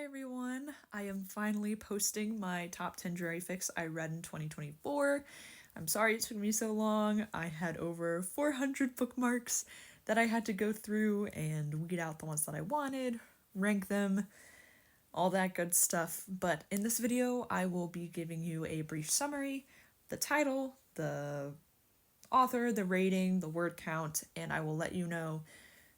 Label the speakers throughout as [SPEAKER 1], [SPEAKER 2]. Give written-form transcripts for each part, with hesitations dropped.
[SPEAKER 1] everyone, I am finally posting my top 10 Drarry Fics I read in 2024. I'm sorry it took me so long. I had over 400 bookmarks that I had to go through and weed out the ones that I wanted, rank them, all that good stuff. But in this video, I will be giving you a brief summary, the title, the author, the rating, the word count, and I will let you know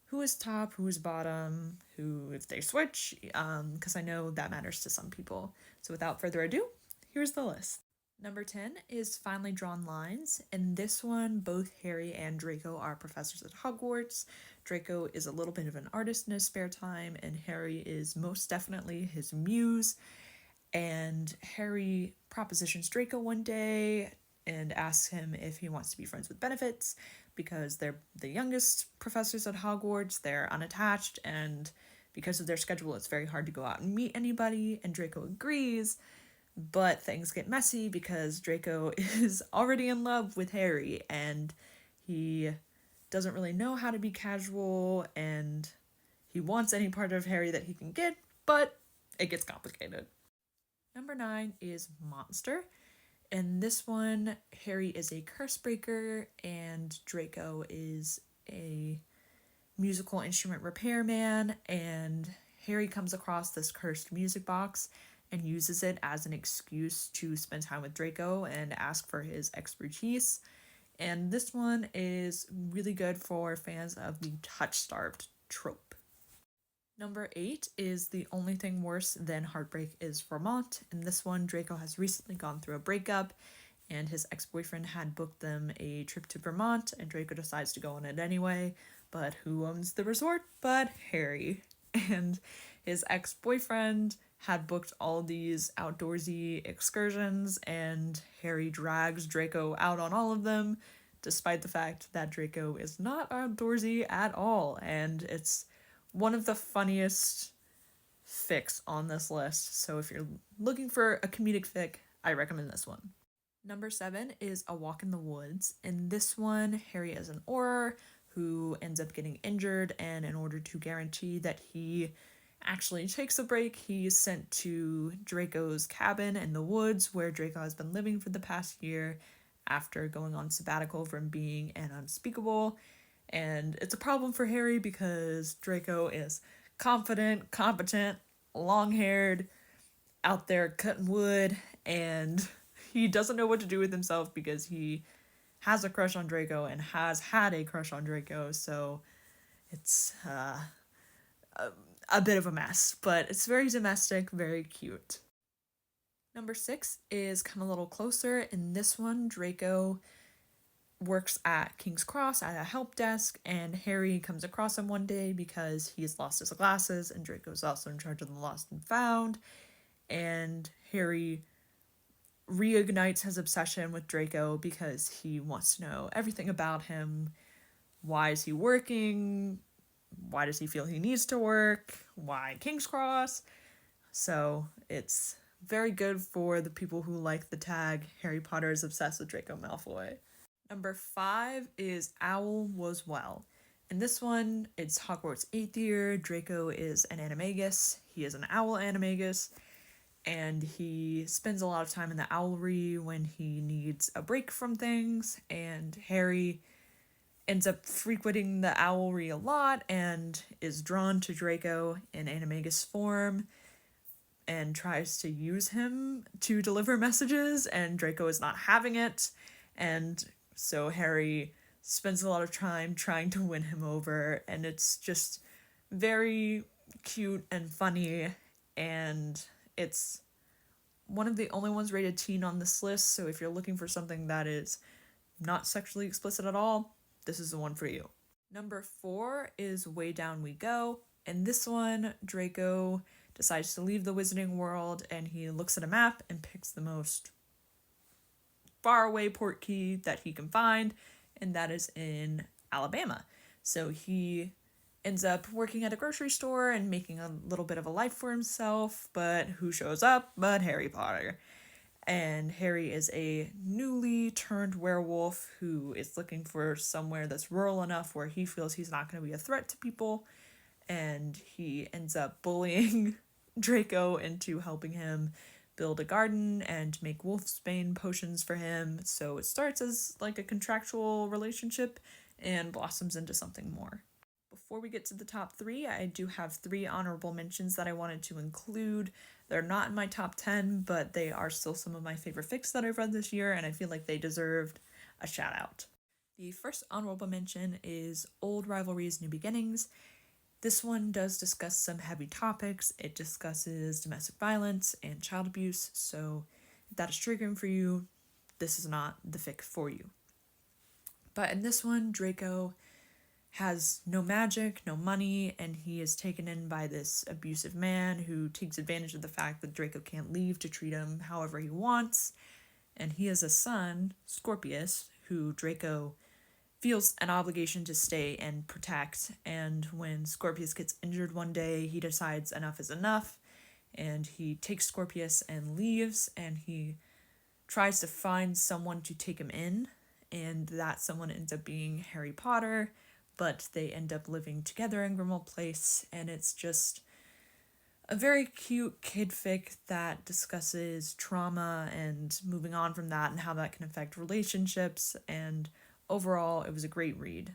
[SPEAKER 1] who is top, who is bottom, who if they switch, because I know that matters to some people. So without further ado, here's the list. Number 10 is Finely Drawn Lines. In this one, both Harry and Draco are professors at Hogwarts. Draco is a little bit of an artist in his spare time, and Harry is most definitely his muse. And Harry propositions Draco one day and asks him if he wants to be friends with Benefits because they're the youngest professors at Hogwarts, they're unattached, and because of their schedule, it's very hard to go out and meet anybody, and Draco agrees, but things get messy because Draco is already in love with Harry, and he doesn't really know how to be casual, and he wants any part of Harry that he can get, but it gets complicated. Number 9 is Monster. In this one, Harry is a curse breaker and Draco is a musical instrument repairman, and Harry comes across this cursed music box and uses it as an excuse to spend time with Draco and ask for his expertise. And this one is really good for fans of the touch-starved trope. Number 8 is The Only Thing Worse Than Heartbreak is Vermont. In this one, Draco has recently gone through a breakup, and his ex-boyfriend had booked them a trip to Vermont, and Draco decides to go on it anyway. But who owns the resort but Harry? And his ex-boyfriend had booked all these outdoorsy excursions, and Harry drags Draco out on all of them, despite the fact that Draco is not outdoorsy at all, and it's one of the funniest fics on this list, so if you're looking for a comedic fic, I recommend this one. Number 7 is A Walk in the Woods. In this one, Harry is an Auror who ends up getting injured, and in order to guarantee that he actually takes a break, he's sent to Draco's cabin in the woods where Draco has been living for the past year after going on sabbatical from being an unspeakable. And it's a problem for Harry because Draco is confident, competent, long-haired, out there cutting wood, and he doesn't know what to do with himself because he has a crush on Draco and has had a crush on Draco, so it's a bit of a mess, but it's very domestic, very cute. Number 6 is Come a Little Closer. In this one, Draco works at King's Cross at a help desk, and Harry comes across him one day because he's lost his glasses, and Draco's also in charge of the lost and found, and Harry reignites his obsession with Draco because he wants to know everything about him. Why is he working? Why does he feel he needs to work? Why King's Cross? So it's very good for the people who like the tag Harry Potter is obsessed with Draco Malfoy. Number 5 is Owl Was Well. In this one, it's Hogwarts 8th year. Draco is an animagus. He is an owl animagus, and he spends a lot of time in the owlery when he needs a break from things, and Harry ends up frequenting the owlery a lot and is drawn to Draco in animagus form and tries to use him to deliver messages, and Draco is not having it, and so Harry spends a lot of time trying to win him over, and it's just very cute and funny, and it's one of the only ones rated teen on this list, so if you're looking for something that is not sexually explicit at all, this is the one for you. Number 4 is Way Down We Go. In this one, Draco decides to leave the Wizarding World, and he looks at a map and picks the most faraway port key that he can find, and that is in Alabama. So he ends up working at a grocery store and making a little bit of a life for himself, but who shows up but Harry Potter? And Harry is a newly turned werewolf who is looking for somewhere that's rural enough where he feels he's not going to be a threat to people, and he ends up bullying Draco into helping him build a garden and make wolfsbane potions for him. So it starts as like a contractual relationship and blossoms into something more. Before we get to the top 3, I do have 3 honorable mentions that I wanted to include. They're not in my top 10, but they are still some of my favorite fics that I've read this year, and I feel like they deserved a shout out. The first honorable mention is Old Rivalries, New Beginnings. This one does discuss some heavy topics. It discusses domestic violence and child abuse, so if that is triggering for you, this is not the fic for you. But in this one, Draco has no magic, no money, and he is taken in by this abusive man who takes advantage of the fact that Draco can't leave to treat him however he wants. And he has a son, Scorpius, who Draco feels an obligation to stay and protect. And when Scorpius gets injured one day, he decides enough is enough, and he takes Scorpius and leaves, and he tries to find someone to take him in, and that someone ends up being Harry Potter, but they end up living together in Grimmauld Place, and it's just a very cute kid fic that discusses trauma and moving on from that and how that can affect relationships, and overall, it was a great read.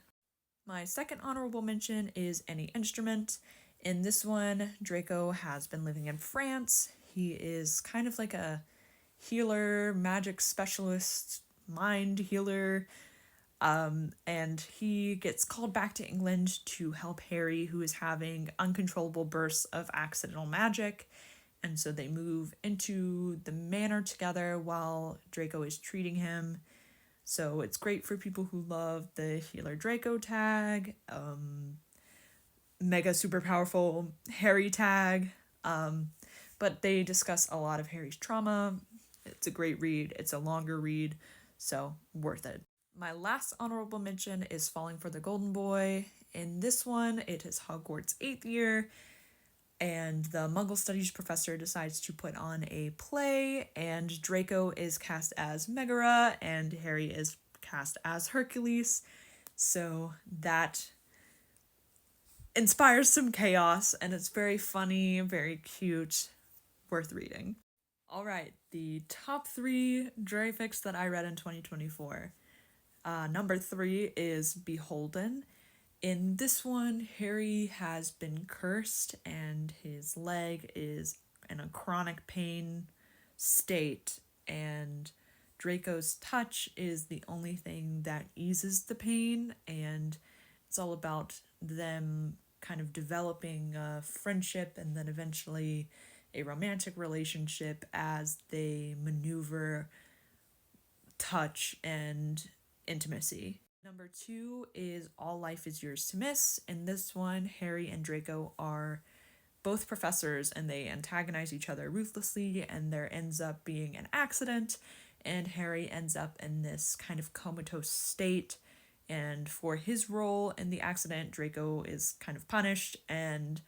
[SPEAKER 1] My second honorable mention is Any Instrument. In this one, Draco has been living in France. He is kind of like a healer, magic specialist, mind healer, and he gets called back to England to help Harry, who is having uncontrollable bursts of accidental magic. And so they move into the manor together while Draco is treating him. So it's great for people who love the Healer Draco tag, mega super powerful Harry tag, but they discuss a lot of Harry's trauma. It's a great read. It's a longer read, so worth it. My last honorable mention is Falling for the Golden Boy. In this one, it is Hogwarts' 8th year, and the Muggle Studies professor decides to put on a play, and Draco is cast as Megara, and Harry is cast as Hercules, so that inspires some chaos, and it's very funny, very cute, worth reading. Alright, the top 3 Drarry Fics that I read in 2024. Number 3 is Beholden. In this one, Harry has been cursed and his leg is in a chronic pain state, and Draco's touch is the only thing that eases the pain, and it's all about them kind of developing a friendship and then eventually a romantic relationship as they maneuver touch and intimacy. Number 2 is All Life Is Yours to Miss. In this one, Harry and Draco are both professors and they antagonize each other ruthlessly, and there ends up being an accident, and Harry ends up in this kind of comatose state, and for his role in the accident, Draco is kind of punished and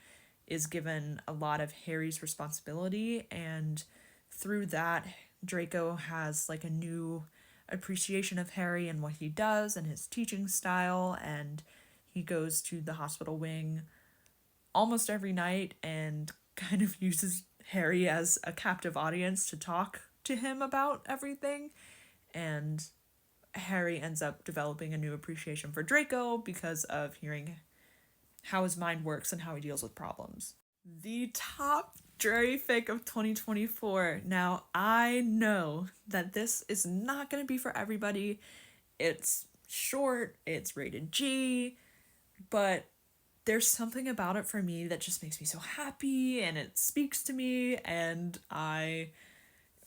[SPEAKER 1] is given a lot of Harry's responsibility, and through that, Draco has like a new appreciation of Harry and what he does and his teaching style, and he goes to the hospital wing almost every night and kind of uses Harry as a captive audience to talk to him about everything, and Harry ends up developing a new appreciation for Draco because of hearing how his mind works and how he deals with problems. The top Drarry Fic of 2024. Now, I know that this is not going to be for everybody. It's short, it's rated G, but there's something about it for me that just makes me so happy, and it speaks to me, and I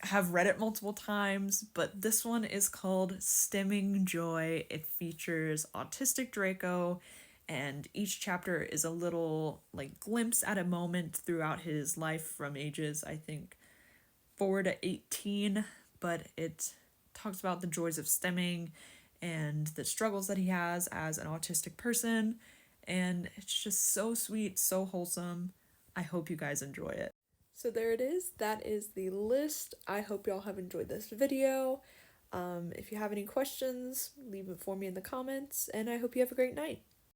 [SPEAKER 1] have read it multiple times, but this one is called Stimming Joy. It features autistic Draco, and each chapter is a little like glimpse at a moment throughout his life from ages, I think, 4 to 18, but it talks about the joys of stimming and the struggles that he has as an autistic person, and it's just so sweet, so wholesome. I hope you guys enjoy it. So there it is. That is the list. I hope y'all have enjoyed this video. If you have any questions, leave it for me in the comments, and I hope you have a great night.